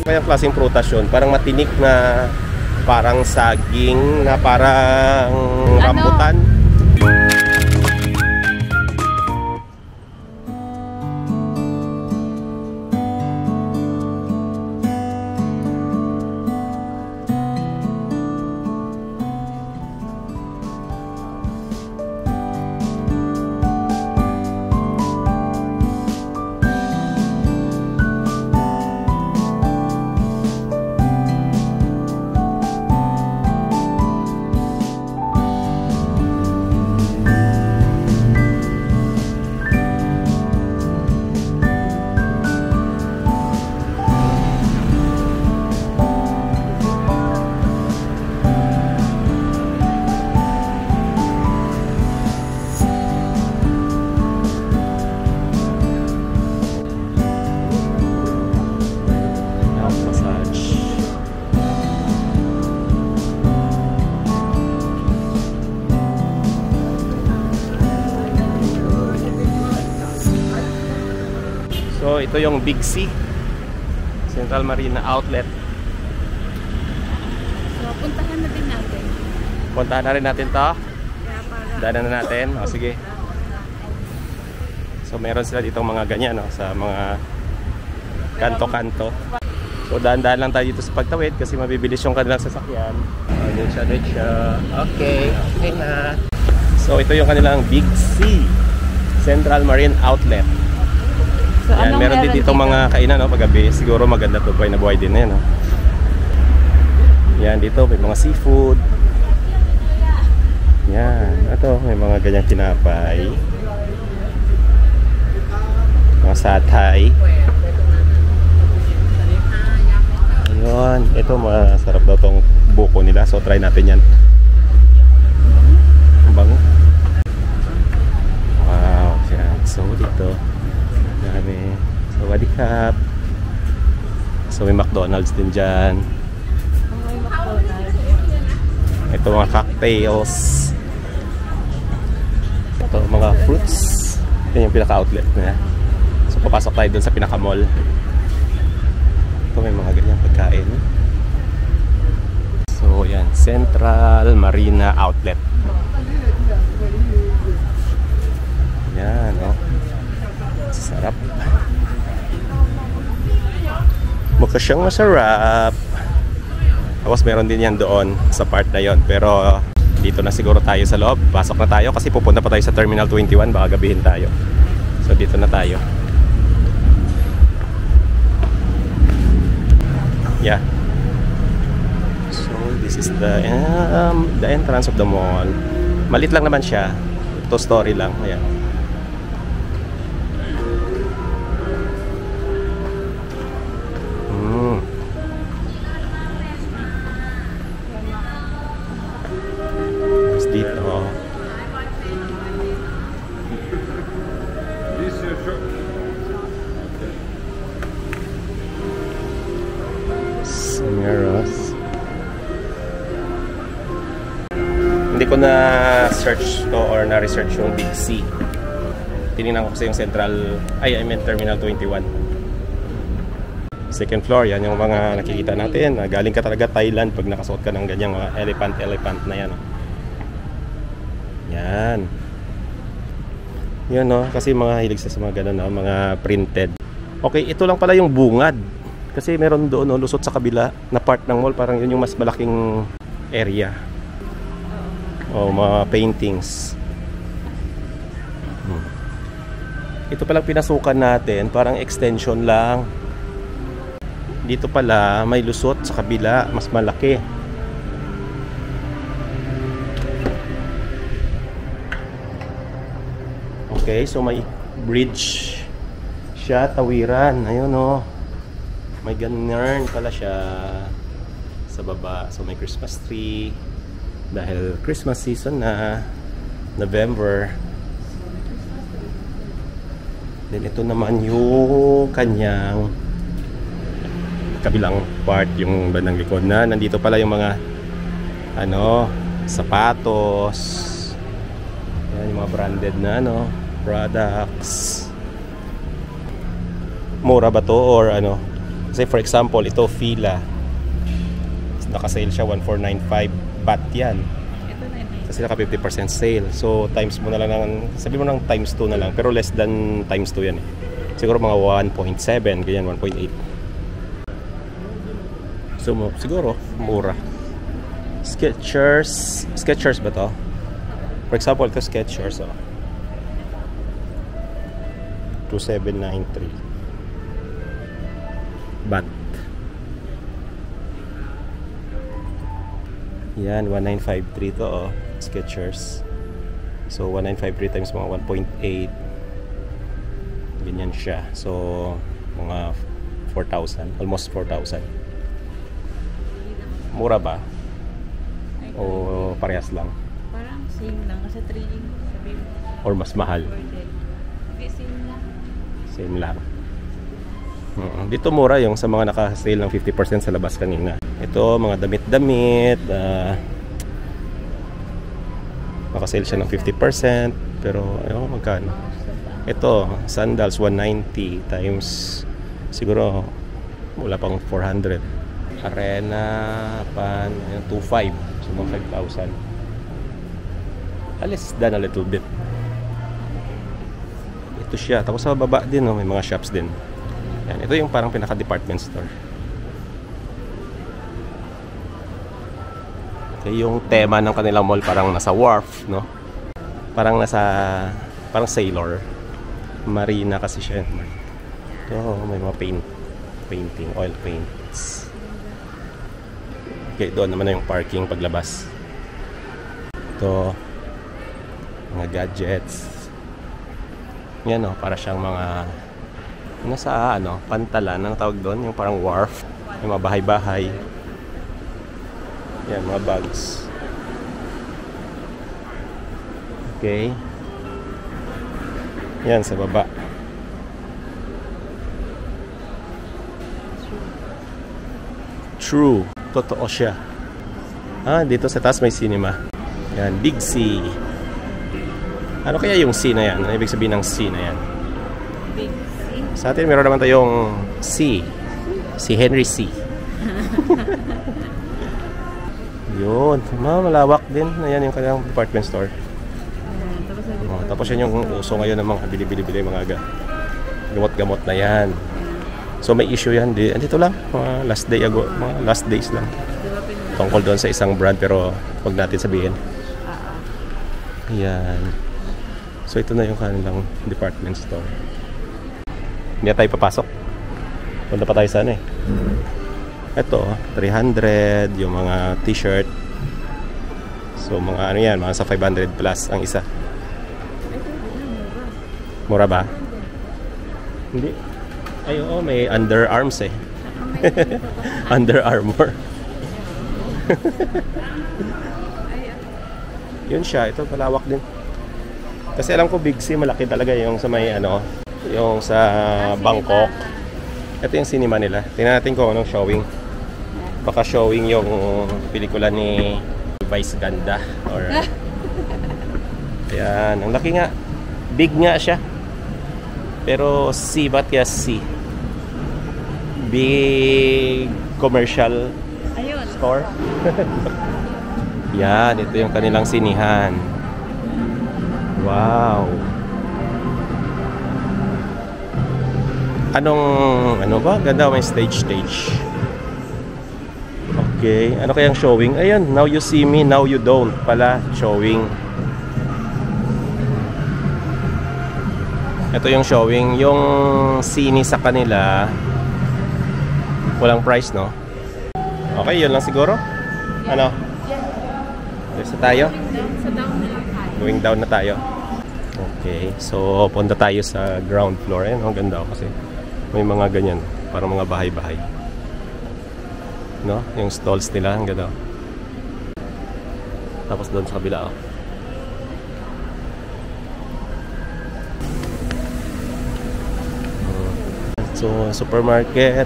Kaya klaseng prutas yun, parang matinik na parang saging na parang rambutan. So ito yung Big C, Central Marina Outlet. So puntahan na din natin. Puntahan na rin natin to. Daanan na natin. O sige. So meron sila dito mga ganyan, no, sa mga kanto-kanto. So daan-daan lang tayo dito sa pagtawid kasi mabibilis yung kanilang sasakyan. Diretso. Okay, okay na. So ito yung kanilang Big C, Central Marine Outlet. So, yan, meron din dito mga kainan, no, paggabi. Siguro maganda to, buhay na buhay din yan, no? Yan, dito may mga seafood. Yan, ito may mga ganyang tinapay, mga satay. Ayun, ito masarap daw tong buko nila, so try natin yan. Ang bango. Wow, yan. So dito dami. So wadikap. So may McDonald's din dyan. May McDonald's. Ito mga cocktails. Ito mga fruits. Yan yung pinaka-outlet na. So papasok tayo dun sa pinaka-mall. Ito may mga ganyang pagkain. So yan, Central Marina Outlet. Yan, no? Sarap. Mukha siyang masarap. Tapos meron din yan doon sa part na yon. Pero dito na siguro tayo sa loob. Pasok na tayo kasi pupunta pa tayo sa Terminal 21. Baka gabihin tayo. So dito na tayo. Yeah. So this is the entrance of the mall. Malit lang naman siya. 2-story lang. Ayan. Dito. Samiras. Hindi ko na search to or na research yung Big C. Tinignan ko kasi yung Terminal 21. Second floor, yan yung mga nakikita natin. Galing ka talaga Thailand pag nakasuot ka ng ganyang mga elephant na yan. Yan. Yan, no, kasi mga hilig sa mga ganun, no, mga printed. Okay, ito lang pala yung bungad. Kasi meron doon, no, lusot sa kabila na part ng mall, parang yun yung mas malaking area. O mga paintings. Ito palang pinasukan natin, parang extension lang. Dito pala may lusot sa kabila, mas malaki. Okay, so may bridge siya, tawiran. Ayun, oh. May ganun pala siya sa baba. So may Christmas tree dahil Christmas season na, November. Then ito naman yung kanyang kabilang part, yung bandang likod na nandito pala yung mga sapatos. Yan yung mga branded na products. Mura ba to or Kasi for example, ito Fila. Naka-sale siya 1495 baht yan. Ito na yun. Kasi naka 50% sale. So times mo na lang ng, sabi mo ng times 2 na lang, pero less than times 2 yan eh. Siguro mga 1.7, ganyan 1.8. So siguro mura. Skechers ba to? For example, ito Skechers, oh. 2793 baht. Yan, 1953 to, oh. Skechers. So 1953 times mga 1.8, ganyan siya. So mga 4,000, almost 4,000. Mura ba? O parehas lang? Parang same lang. Kasi 3 sabi mo. Or mas mahal? Hindi, same lang. Same lang. Dito mura yung sa mga naka-sale ng 50% sa labas kanina. Ito, mga damit-damit. Naka-sale siya ng 50%. Pero, ayun, magkano? Ito, sandals, 190 times, siguro, wala pang 400. Arena, pan, 2.5. So, mga 5,000. Less than a little bit. Ito siya. Tapos sa baba din, no, may mga shops din. Yan. Ito yung parang pinaka-department store. Okay, yung tema ng kanilang mall parang nasa wharf, no? Parang sailor. Marina kasi siya. Ito, may mga painting, oil paints. Okay, doon naman na yung parking paglabas. Ito, mga gadgets. Yan, oh, para siyang mga nasa pantalan, ang tawag doon, yung parang wharf, yung mga bahay-bahay. Yan, mga bags. Okay. Yan, sa baba. True. Totoo siya. Dito sa taas may cinema. Yan, Big C. Ano kaya yung C na yan? Ano ibig sabihin ng C na yan? Big C. Sa atin meron naman tayong C. Si Henry C. Yun. Malawak din. Ayan yung kanyang department store. Tapos yan yung uso ngayon ng mga bili-bili mga gamot-gamot na yan. So may issue yan. Dito lang. Mga last days lang. Tungkol doon sa isang brand pero wag natin sabihin. Ayan. So ito na yung kanilang department store. Hindi na tayo papasok. Punta pa tayo sana eh. Ito, 300 yung mga t-shirt. So mga yan, mga sa 500 plus ang isa. Mura ba? Hindi. Ay oo, may underarms eh. Under Armour. Yun siya, ito palawak din. Kasi alam ko Big C malaki talaga yung sa may yung sa Bangkok. Ito yung cinema nila. Tingnan natin kung anong showing. Baka showing yung pelikula ni Vice Ganda or ayan, ang laki nga. Big nga siya. Pero C, ba't kaya C? Big commercial store. Yan, ito yung kanilang sinihan. Wow. Ano ba? Ganda, may stage. Okay, ano kayang showing? Ayun, now you see me, now you don't pala showing. Ito yung showing. Yung sini sa kanila walang price, no? Okay, yun lang siguro. Ano? Sa tayo? Going down na tayo. Okay, so punta tayo sa ground floor. Ayun, ang ganda kasi may mga ganyan, parang mga bahay-bahay, no? Yung stalls nila, ang ganda. Tapos doon sa kabila, so supermarket.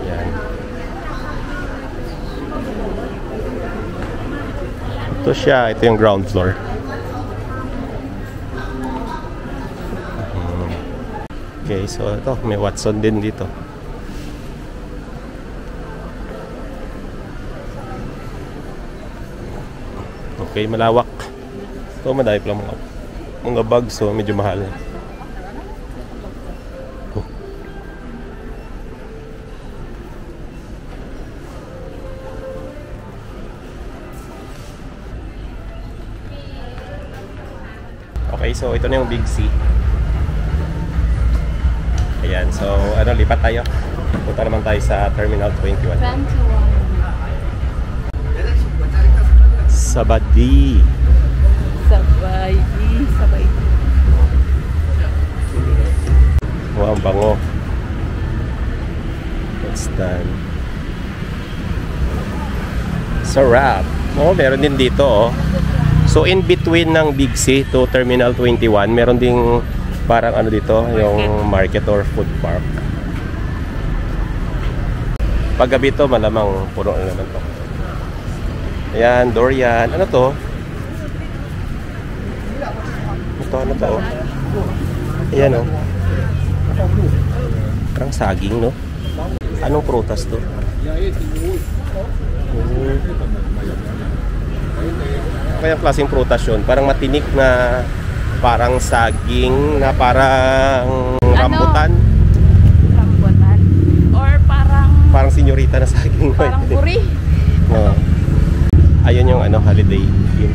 Yan. Ito siya, ito yung ground floor. Okay, so ito, may Watson din dito. Okay, malawak. So, madami pala mga bags, so medyo mahal. Okay, so ito na yung Big C. Ayan, so ano, lipat tayo. Punta naman tayo sa Terminal 21. Sabadi. Sabay. Wow, ang bango. What's done? Sarap. Oh, meron din dito, oh. So, in between ng Big C to Terminal 21, meron ding parang ano dito, yung market or food park. Paggabi to, malamang puno na naman to. Ayan, durian. Ano to? Ano to? Ayan, oh. Parang saging, no? Anong prutas to? Kaya klaseng prutas yun. Parang matinik na parang saging na parang rambutan. Rambutan? Or parang senyorita na saging. parang puri? No. Ayun yung ano, holiday inn.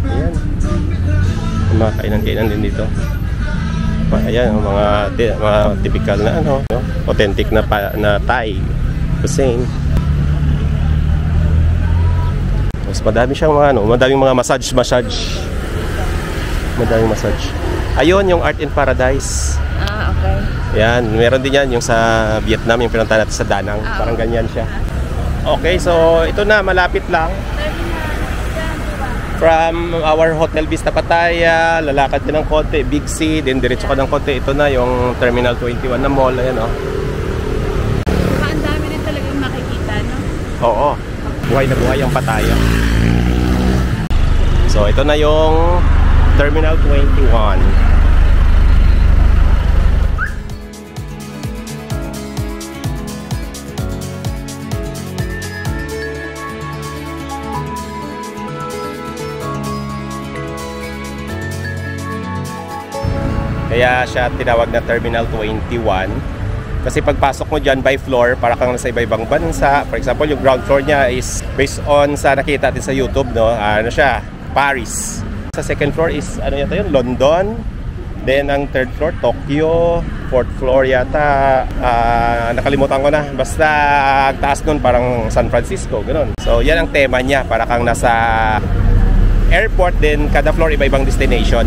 Ayan. Yung mga kainan-kainan din dito. Ayan, mga typical na ano, authentic na Thai cuisine. Mas madami siyang mga ano, madaming mga massage. Madaming massage. Ayun, yung Art in Paradise. Okay. Yan, meron din yan yung sa Vietnam, yung pinunta natin sa Danang. Parang ganyan siya. Okay, so ito na, malapit lang. From our Hotel Vista Pattaya, lalakad din ng konti, Big C, then diretso ka ng konti. Ito na yung Terminal 21 na mall, ayan, oh. Ang dami din talagang makikita, no? Oo, buhay na buhay ang Pattaya. So ito na yung Terminal 21. Kaya siya tinawag na Terminal 21 kasi pagpasok mo dyan by floor, para kang nasa iba-ibang bansa. For example, yung ground floor niya is based on sa nakita natin sa YouTube, no? Ano siya? Paris. Sa second floor is ano yata yun? London. Then ang third floor, Tokyo. Fourth floor yata nakalimutan ko na. Basta ang taas nun parang San Francisco, ganoon. So yan ang tema niya, para kang nasa airport, din kada floor iba-ibang destination.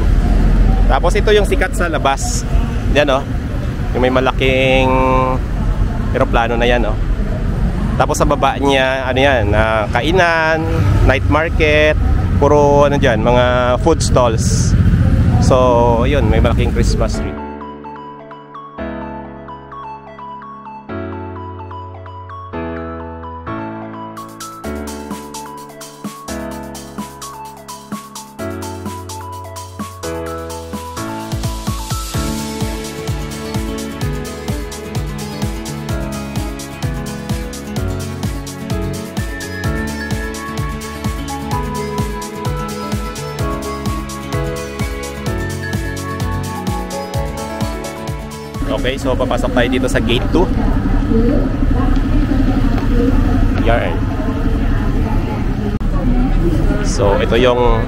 Tapos ito yung sikat sa labas. Yan, oh. Yung may malaking eroplano na yan, oh. Tapos sa baba niya, ano yan, kainan, night market, puro ano dyan, mga food stalls. So, yun, may malaking Christmas tree. Okay, so papasok tayo dito sa gate 2. Yan. So ito yung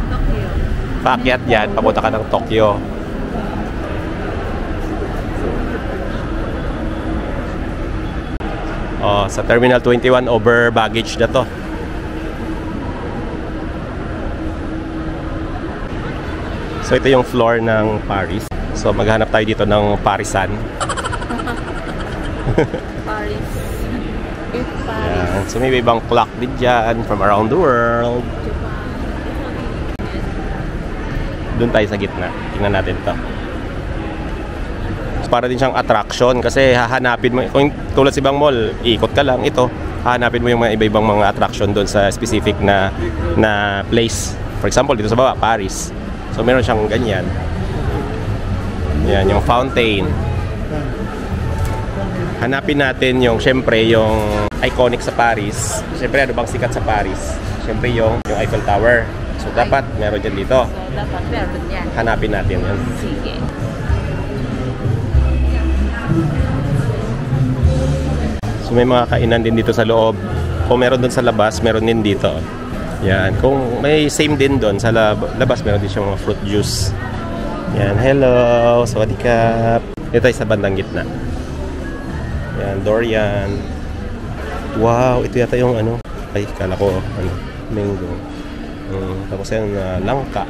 paakyat yan, papunta ka ng Tokyo. Sa Terminal 21, over baggage na to. So ito yung floor ng Paris. So maghanap tayo dito ng Parisan. Paris. Yan. So may ibang clock din dyan from around the world. Doon tayo sa gitna. Tingnan natin to. So, para din siyang attraction kasi hahanapin mo, kung tulad sa ibang mall, ikot ka lang. Ito, hahanapin mo yung mga iba-ibang mga attraction doon sa specific na place. For example, dito sa baba, Paris. So meron siyang ganyan. Yan, yung fountain. Hanapin natin yung, syempre, yung iconic sa Paris. Syempre, ano bang sikat sa Paris? Syempre, yung Eiffel Tower. So, dapat meron dyan dito. So, dapat meron yan. Hanapin natin yan. Sige. So, may mga kainan din dito sa loob. Kung meron dun sa labas, meron din dito. Yan. Kung may same din dun sa labas, meron din siyang mga fruit juice. Yan. Hello! Sawadikap! Ito ay sa bandang gitna. Yan, Dorian. Wow, ito yata yung ano. Ay, kala ko, ano, mango. Tapos yan, langka.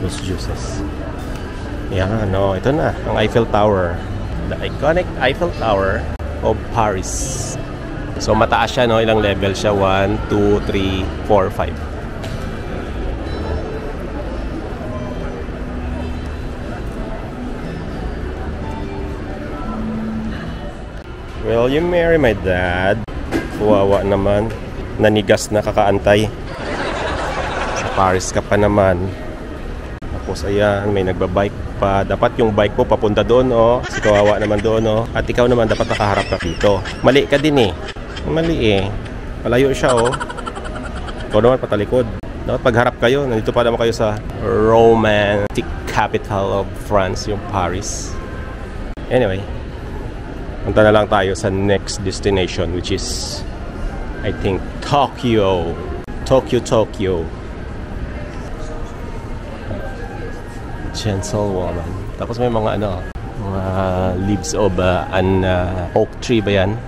Fruit juices. Yan, no, ito na, ang Eiffel Tower. The iconic Eiffel Tower of Paris. So mataas siya, no? Ilang level siya? 1, 2, 3, 4, 5. Will you marry my dad? Kawawa naman. Nanigas na kakaantay. Sa Paris ka pa naman. Tapos ayan, may nagbabike pa. Dapat yung bike mo papunta doon, oh. Si kawawa naman doon, oh. At ikaw naman dapat nakaharap ka dito. Mali ka din, eh. Mali eh. Malayo siya, oh. Ikaw naman patalikod. Dapat pagharap kayo. Nandito pa naman kayo sa romantic capital of France, yung Paris. Anyway, punta na lang tayo sa next destination, which is, I think, Tokyo. Tokyo. Gentlewoman. Tapos may mga ano, mga leaves of an oak tree ba yan?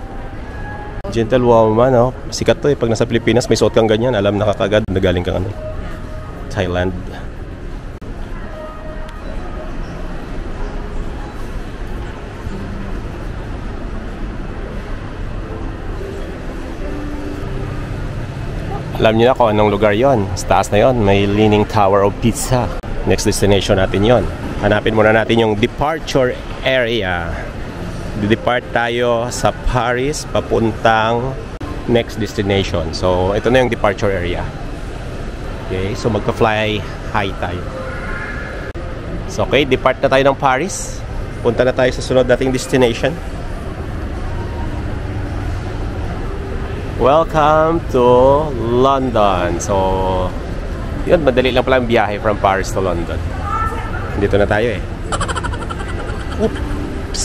Gentlewoman, no? Sikat to eh. Pag nasa Pilipinas, may suot kang ganyan. Alam na kakagad na galing kang ano, Thailand. Alam niyo na kung anong lugar yon. Sa taas na yon, may Leaning Tower of Pisa. Next destination natin yon. Hanapin muna natin yung departure area. Depart tayo sa Paris papuntang next destination. So, ito na yung departure area. Okay, so magpa-fly high tayo. So, okay, depart na tayo ng Paris. Punta na tayo sa sunod nating destination. Welcome to London. So, yun, madali lang pala ang biyahe from Paris to London. Dito na tayo eh. Oops.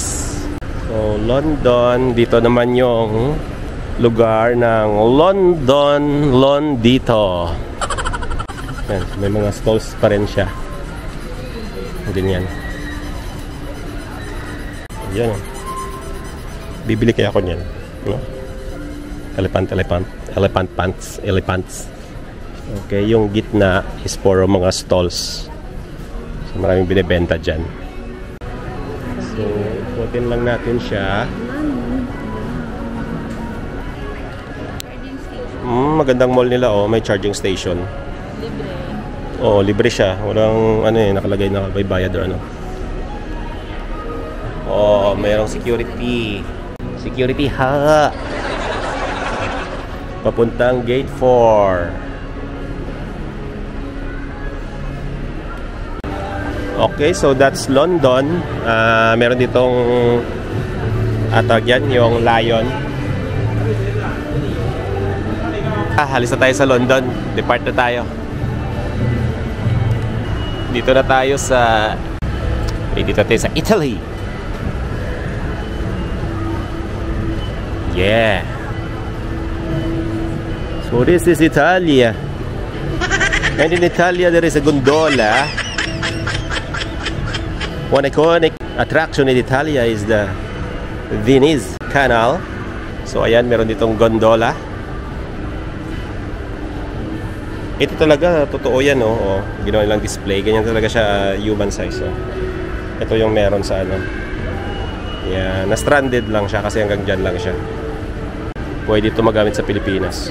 So, London. Dito naman yung lugar ng Londito. Yan, may mga stalls pa rin siya. Ganyan. Yan. Bibili kaya ako niyan. No? Elephant pants. Okay, yung gitna is for mga stalls. So, maraming binibenta dyan. So, ikutin lang natin siya. Magandang mall nila, oh. May charging station. Libre. Oo, libre siya. Walang, ano eh, nakalagay na may bayad or ano. Oh, mayroong security. Security, ha! Papuntang gate 4. Okay, so that's London. Meron ditong atag yan, yung Lion. Halis na tayo sa London. Depart na tayo. Dito na tayo sa Italy. Yeah. So this is Italia. And in Italia there is a gondola. One iconic attraction in Italia is the Venice Canal. So ayan, meron ditong gondola. Ito talaga, totoo yan, oh. Oh, ginawa nilang display. Ganyan talaga siya, human size, oh. Ito yung meron sa ano. Yan, na-stranded lang siya kasi hanggang dyan lang siya. Pwede ito magamit sa Pilipinas.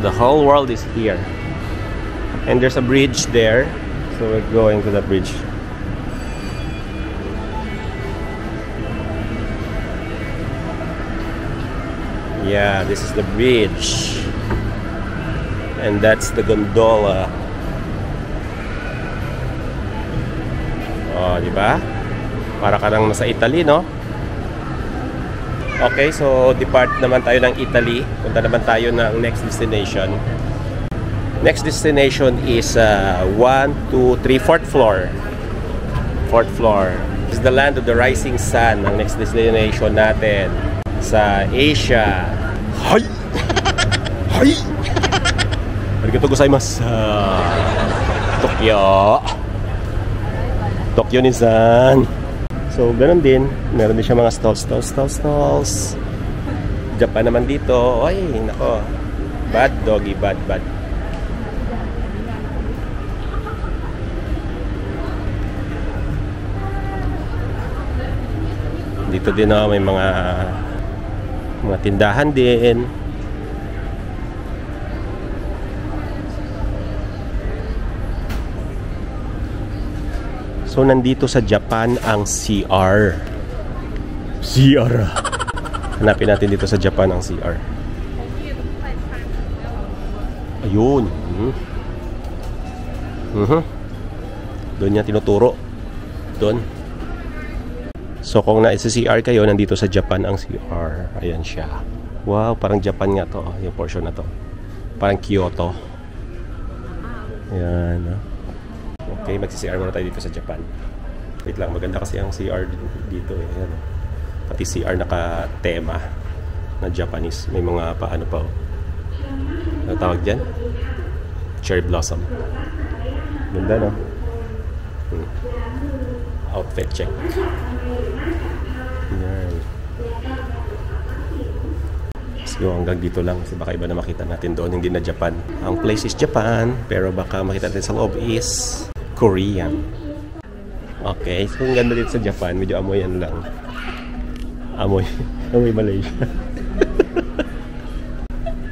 The whole world is here. And there's a bridge there. So we're going to that bridge. Yeah, this is the bridge. And that's the gondola. Oh, di ba? Para ka lang nasa Italy, no? Okay, so depart naman tayo ng Italy. Punta naman tayo ng next destination. Next destination is 1, 2, 3, 4th floor. 4th floor. This is the land of the rising sun. Ang next destination natin sa Asia. Hay! Hay! Arigatou gozaimasu. Tokyo. Tokyo Nissan. So, ganun din. Meron din siya mga stalls. Japan naman dito. Ay, nako. Bad doggy, bad. Dito din may mga tindahan din. So nandito sa Japan ang CR. Hanapin natin dito sa Japan ang CR. Ayun. Doon niya tinuturo. Doon. So kung na-CR kayo, nandito sa Japan ang CR. Ayan siya. Wow, parang Japan nga to. Yung portion na to. Parang Kyoto. Ayan. Okay, mag-CR muna tayo dito sa Japan. Wait lang, maganda kasi ang CR dito. Ayan. Pati CR naka-tema na Japanese. May mga paano pa. Ano tawag dyan? Cherry blossom. Ganda, no? Outfit check. Ayan. Let's go hanggang dito lang kasi baka iba na makita natin doon, hindi na Japan. Ang place is Japan, pero baka makita natin sa loob is Korean. Okay, so ang ganda dito sa Japan, medyo amoy yan lang. Amoy Malaysia.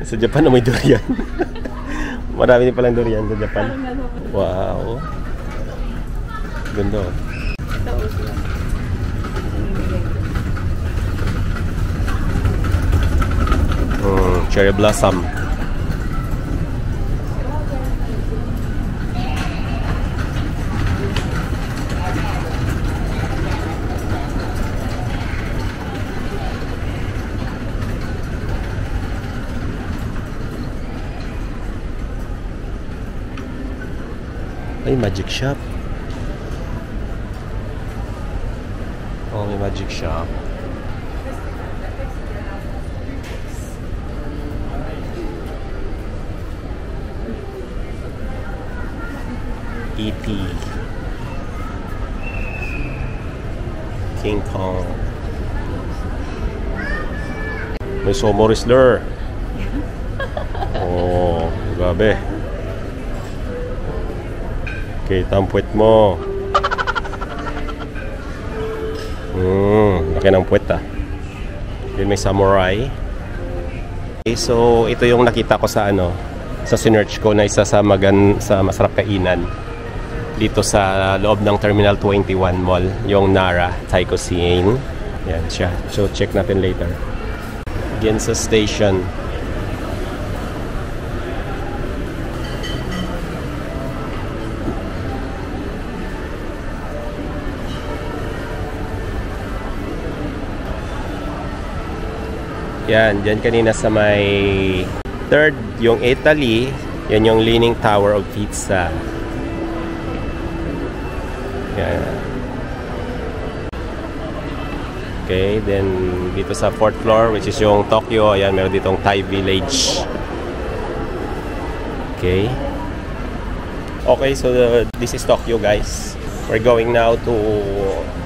Sa Japan, amoy durian. Marami din palang durian sa Japan. Wow. Ganda. Cherry blossom. Ay, magic shop. Oh, may magic shop. E.T. King Kong. May sumo wrestler. Oh, grabe. Okay, tampwet mo. Laki ng puwet ah. Then may samurai. Okay, so ito yung nakita ko sa sa sinearch ko na isa sa masarap kainan dito sa loob ng Terminal 21 Mall, yung Nara Thai Cuisine. Yan siya. So check natin later. Ginza Station. Yan, dyan kanina sa may third, yung Italy, yan yung Leaning Tower of Pizza. Yan. Okay, then dito sa 4th floor, which is yung Tokyo, ayan, meron ditong Thai Village. Okay. Okay, so this is Tokyo, guys. We're going now to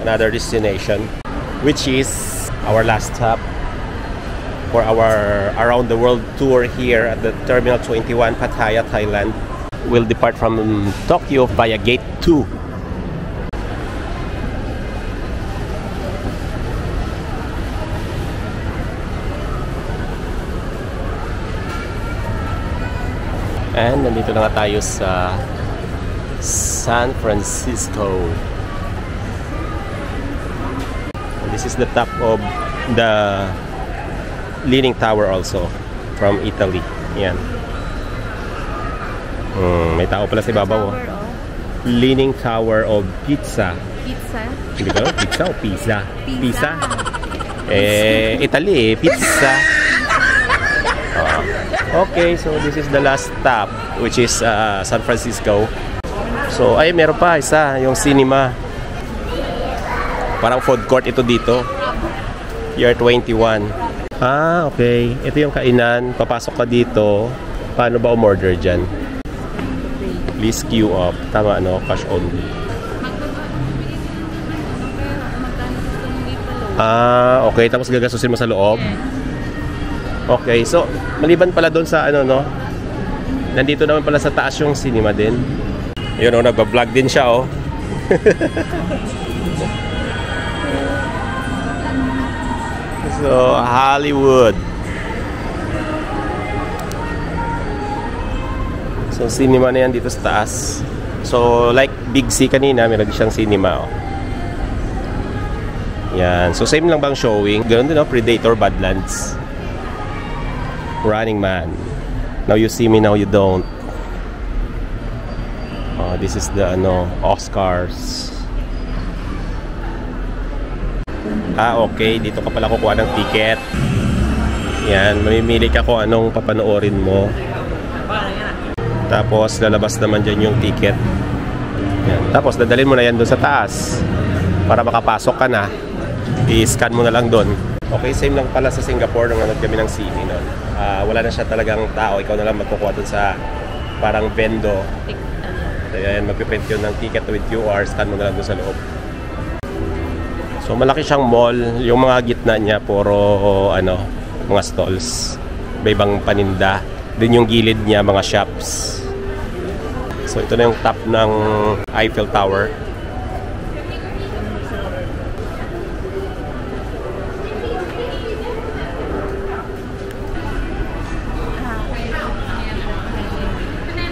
another destination, which is our last stop for our around the world tour here at the Terminal 21, Pattaya, Thailand. We'll depart from Tokyo via Gate 2. And nandito na nga tayo sa San Francisco. And this is the top of the Leaning Tower also from Italy. Yan. May tao pala si Babaw. Tower, oh. Leaning Tower of Pizza. Pizza. Hindi ko alam, pizza o pizza? Pizza. Italy pizza. Okay, so this is the last stop, which is San Francisco. So, ay, meron pa isa, yung cinema. Parang food court ito dito. Year 21. Ah, okay. Ito yung kainan. Papasok ka dito. Paano ba umorder dyan? Please queue up. Tama, no? Cash only. Ah, okay. Tapos gagastusin mo sa loob? Okay. So, maliban pala doon sa ano, no? Nandito naman pala sa taas yung cinema din. Yun, oh, nagba-vlog din siya, oh. So, Hollywood. So, cinema na yan dito sa taas. So, like Big C kanina, meron din siyang cinema, oh. Yan. So, same lang bang showing? Ganun din, oh, Predator, Badlands. Running Man. Now you see me, now you don't. Oh, this is the, ano, Oscars. Ah, okay. Dito ka pala kukuha ng ticket. Yan. Mamimili ka kung anong papanoorin mo. Tapos, lalabas naman dyan yung ticket. Yan. Tapos, dadalhin mo na yan doon sa taas. Para makapasok ka na. I-scan mo na lang doon. Okay, same lang pala sa Singapore nung nanood kami ng cine noon. Wala na siya talagang tao. Ikaw na lang magkukuha doon sa parang vendo. Ayan, magpiprint yun ng ticket with QR. Scan mo na lang doon sa loob. So, malaki siyang mall. Yung mga gitna niya, puro, ano, mga stalls. Iba-ibang paninda. Din yung gilid niya, mga shops. So, ito na yung top ng Eiffel Tower.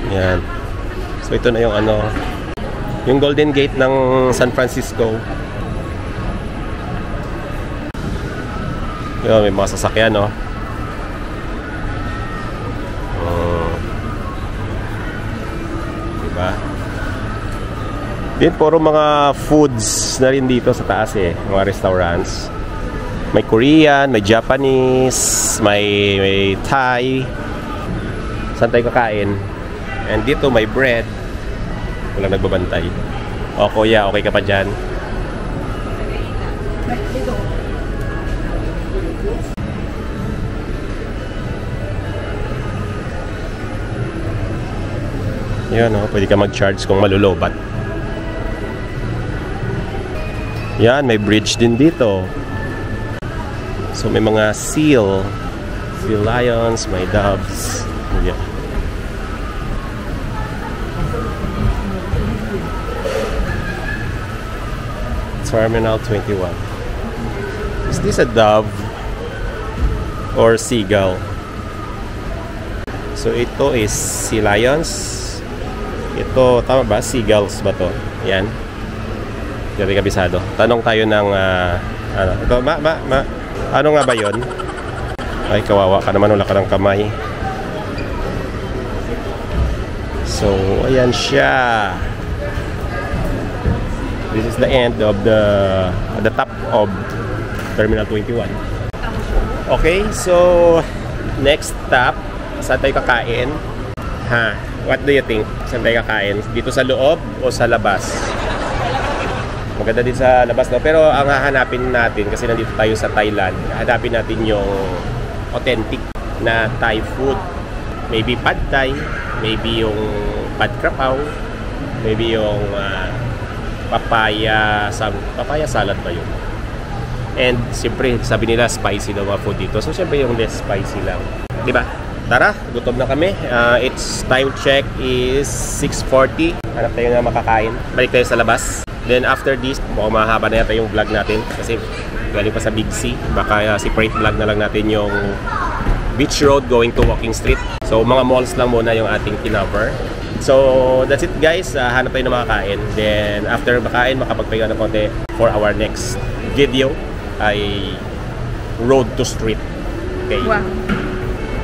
Yan. So, ito na yung ano, yung Golden Gate ng San Francisco. Yun, may mga sasakyan, no? Diba? Din, puro mga foods na rin dito sa taas, eh. Mga restaurants. May Korean, may Japanese, may Thai. Saan tayo kakain? And dito may bread. Walang nagbabantay. O kuya, okay ka pa dyan? Yan, o, pwede ka mag-charge kung malulobat. Yan, may bridge din dito. So may mga seal lions, may doves. Yeah. Terminal 21. Is this a dove or seagull? So ito is sea lions. Ito, tama ba? Seagulls ba to? Yan. Hindi kabisado. Tanong tayo ng ano? Ito, ano nga ba yon? Ay, kawawa ka naman, wala ka ng kamay. So, ayan siya. This is the end of the top of Terminal 21. Okay, so next stop, saan tayo kakain? Ha, what do you think? Saan tayo kakain? Dito sa loob o sa labas? Maganda din sa labas, no? Pero ang hahanapin natin, kasi nandito tayo sa Thailand, hanapin natin yung authentic na Thai food. Maybe Pad Thai, maybe yung Pad Krapao, maybe yung papaya salad ba yun? And siyempre, sabi nila spicy daw mga food dito. So siyempre yung less spicy lang. Diba? Tara, gutom na kami. It's time check is 6:40. Hanap tayo na makakain. Balik tayo sa labas. Then after this, mukhang mahaba na yata yung vlog natin. Kasi galing pa sa Big C. Baka separate vlog na lang natin yung Beach Road going to Walking Street. So mga malls lang muna yung ating kinover. So that's it guys. Hanap tayo na makakain. Then after makain, makapagpahinga ng konti for our next video ay Road to Street. Okay. Wow.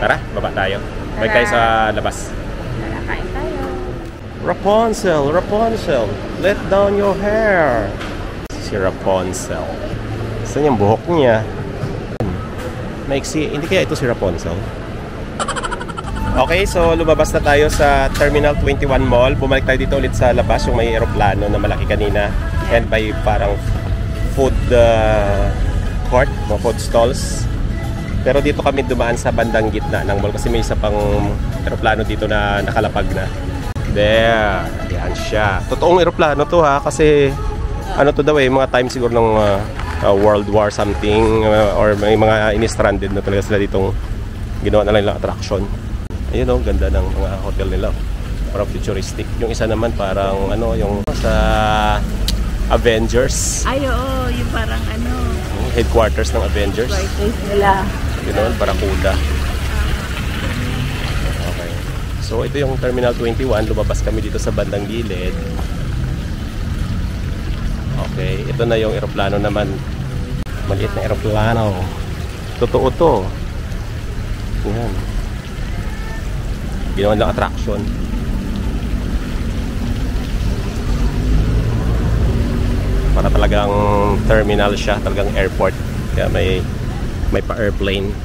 Tara, baba tayo. Balik tayo sa labas. Tara, kain tayo. Rapunzel, Rapunzel, let down your hair. Si Rapunzel. Saan yung buhok niya? Maiksi, hindi kaya ito si Rapunzel? Okay, so lumabas na tayo sa Terminal 21 Mall. Bumalik tayo dito ulit sa labas, yung may aeroplano na malaki kanina. And by parang food court, mga food stalls. Pero dito kami dumaan sa bandang gitna ng mall kasi may isa pang aeroplano dito na nakalapag na. There, yan siya. Totoong aeroplano to ha, kasi ano to daw mga time siguro ng World War something or may mga ini-stranded na talaga sila ditong ginawa na lang attraction. Ayun o, ganda ng mga hotel nila. Parang futuristic. Yung isa naman parang yung sa Avengers. Ay, oo, yung parang Headquarters ng Avengers. Headquarters nila. Yun, Barracuda. Okay. So ito yung Terminal 21. Lumabas kami dito sa bandang gilid. Okay, ito na yung eroplano naman. Maliit na eroplano. Totoo to. Yan. Ginawa lang attraction. Para talagang terminal siya, talagang airport. Kaya may pa-airplane.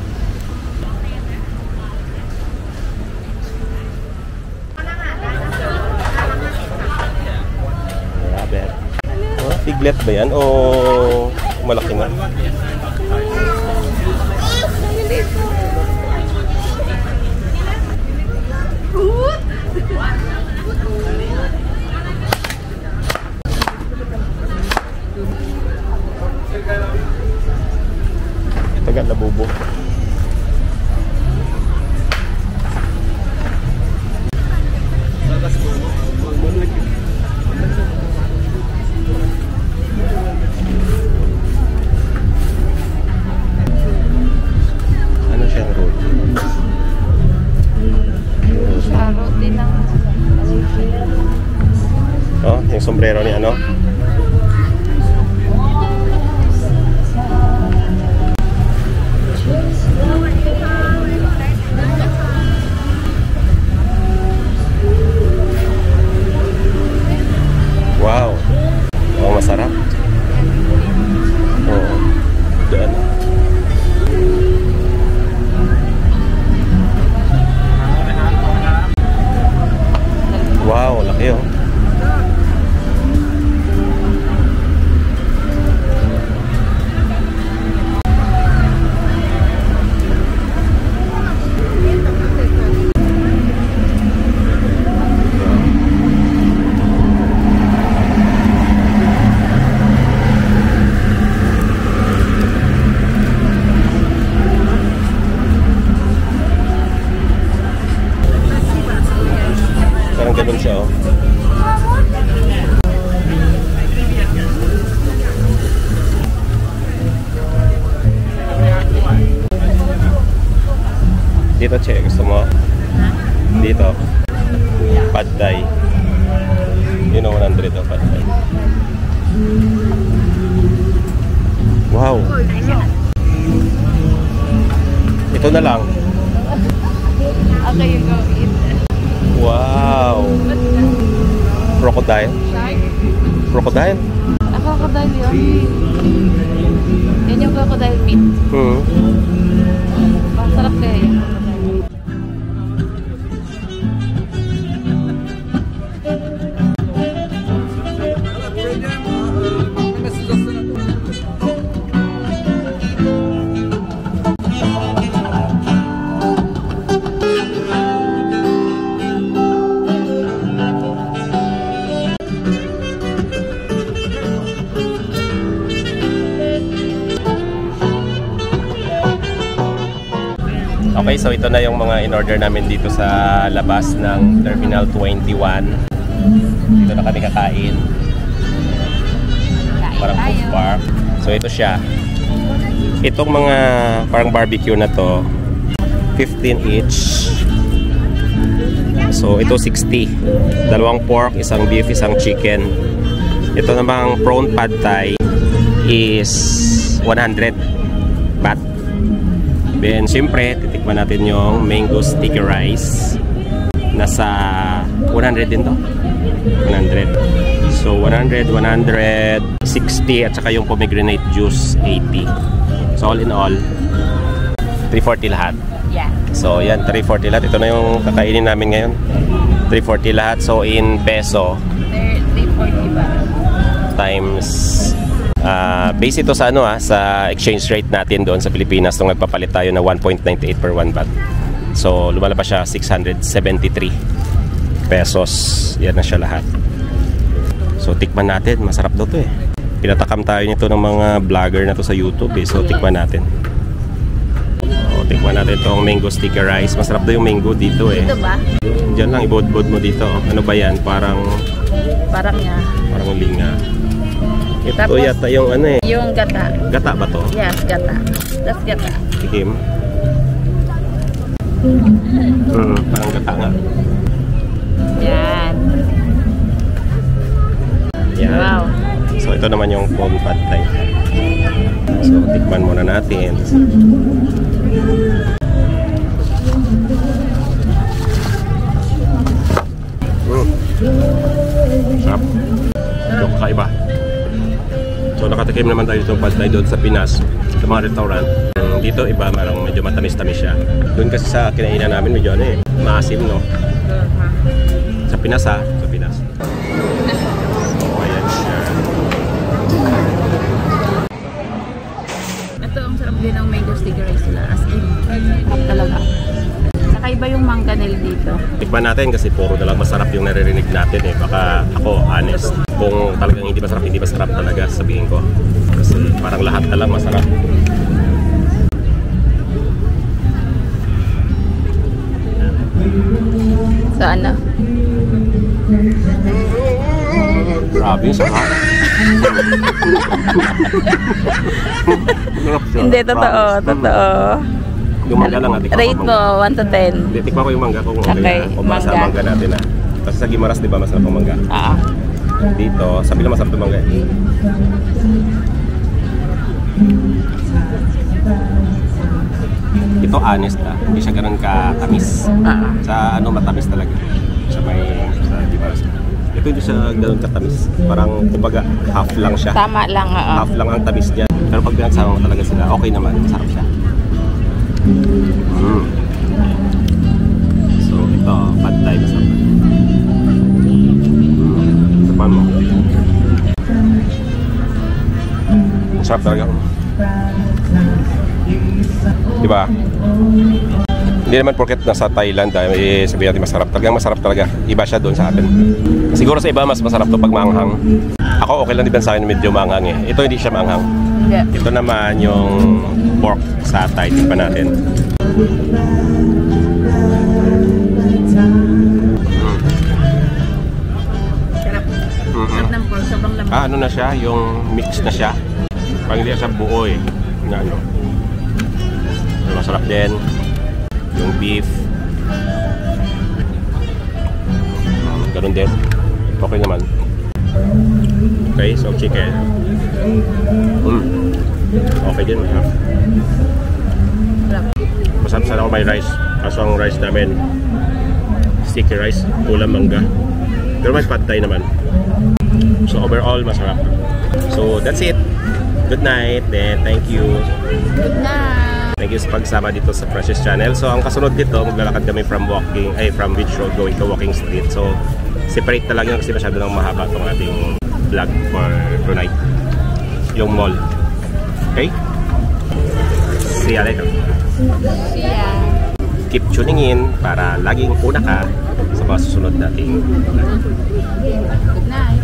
Grabe. Piglet ba yan? O malaki na? Taga Labubo. Ano siyang road? Road din ng Oh, yung sombrero ni ano? Wow. Oh, masarap. Oh. Doon. Wow, laki oh. Parang ganun siya oh. Dito, che, gusto mo? Dito. Pad Thai. Yun ang 100 oh, Pad Thai. Wow. Ito na lang. Okay, you go eat. Wow. Crocodile? Shark? Crocodile? Crocodile yun. Yan yung crocodile meat. Masarap kaya yung crocodile meat. Okay, so ito na yung mga in-order namin dito sa labas ng Terminal 21. Dito na kami kakain. Parang food park. So ito siya. Itong mga parang barbecue na to, 15 each. So ito 60. Dalawang pork, isang beef, isang chicken. Ito namang prawn pad thai is 100 baht. Then, siyempre, titikman natin yung mango sticky rice. Nasa 100 din to. 100. So, 100, 160 at saka yung pomegranate juice, 80. So, all in all, 340 lahat. Yeah. So, yan, 340 lahat. Ito na yung kakainin namin ngayon. 340 lahat. So, in peso, 340 ba? times base ito sa sa exchange rate natin doon sa Pilipinas nung nagpapalit tayo na 1.98 per 1 baht. So lumalabas siya 673 pesos. Yan na siya lahat. So tikman natin, masarap daw to eh. Pinatakam tayo nito ng mga vlogger na to sa YouTube eh. So tikman natin. Tikman natin itong mango sticky rice. Masarap daw yung mango dito eh. Dito ba? Diyan lang, ibod-bod mo dito. Ano ba yan? Parang linga. Ito Tapos, yata yung yung gata. Gata ba to? Yes, gata. That's gata. Tikim. Parang gata nga. Yan. Yan. Wow. So ito naman yung pom pad thai. So tikman muna natin. Sarap. Yung kakaiba. So nakatikim naman tayo itong pad thai doon sa Pinas, sa mga restaurant. Dito iba, marang medyo matamis-tamis siya. Doon kasi sa kinainan namin medyo maasim, no? Sa Pinas sa Pinas. So ayan siya. Ito ang sarap din ng mango sticky rice nila. As in, sarap talaga. Kakaiba yung mangga nila dito. Tikman natin kasi puro na lang masarap yung naririnig natin eh. Baka ako honest, kung talagang hindi masarap talaga sabihin ko. Kasi parang lahat na lang masarap. Saan na? Grabe, sarap. Hindi, totoo. Yung mangga lang natin. Rate mo, 1 to 10. Hindi, tikman ko yung mangga kung Okay, kung masa mangga. mangga natin ah. Kasi sa Gimaras, di ba, masarap ang mangga. Oo. Dito, sabi lang masarap yung mangga. Ito honest hindi siya ganun katamis. Sa matamis talaga. Sa Gimaras. Ito hindi siya ganun katamis. Parang, kumbaga, half lang siya. Tama lang, oo. Half lang ang tamis niya. Pero pag pinagsama mo talaga sila, okay naman, masarap siya. So ito, pad thai masarap. Sapan mo. Masarap talaga. Diba? Hindi naman porket nasa Thailand sabihin natin masarap. Talagang masarap talaga. Iba siya doon sa atin. Siguro sa iba mas masarap to pag maanghang. Ako okay lang din sa akin medyo maanghang eh. Ito hindi siya maanghang. Yeah. Ito naman yung pork sa Thai. Tingnan natin. Sarap. Sarap ng pork, sobrang lamang. Ano na siya? Yung mix na siya. Parang hindi siya buo eh. Na ano. Masarap din. Yung beef. Ganun din. Okay naman. Okay, so chicken. Okay din. Masarap sana ako may rice. Kaso ang rice namin sticky rice, ulam mangga. Pero may pad thai naman. So overall, masarap. So that's it. Good night. Then thank you. Good night. Thank you sa pagsama dito sa Precious Channel. So ang kasunod dito, maglalakad kami from Beach Road going to Walking Street. So separate na lang yun kasi masyado nang mahaba itong ating vlog for tonight. Yung mall. Okay? See ya later. See ya. Keep tuning in para laging una ka sa mga susunod nating vlog. Good night.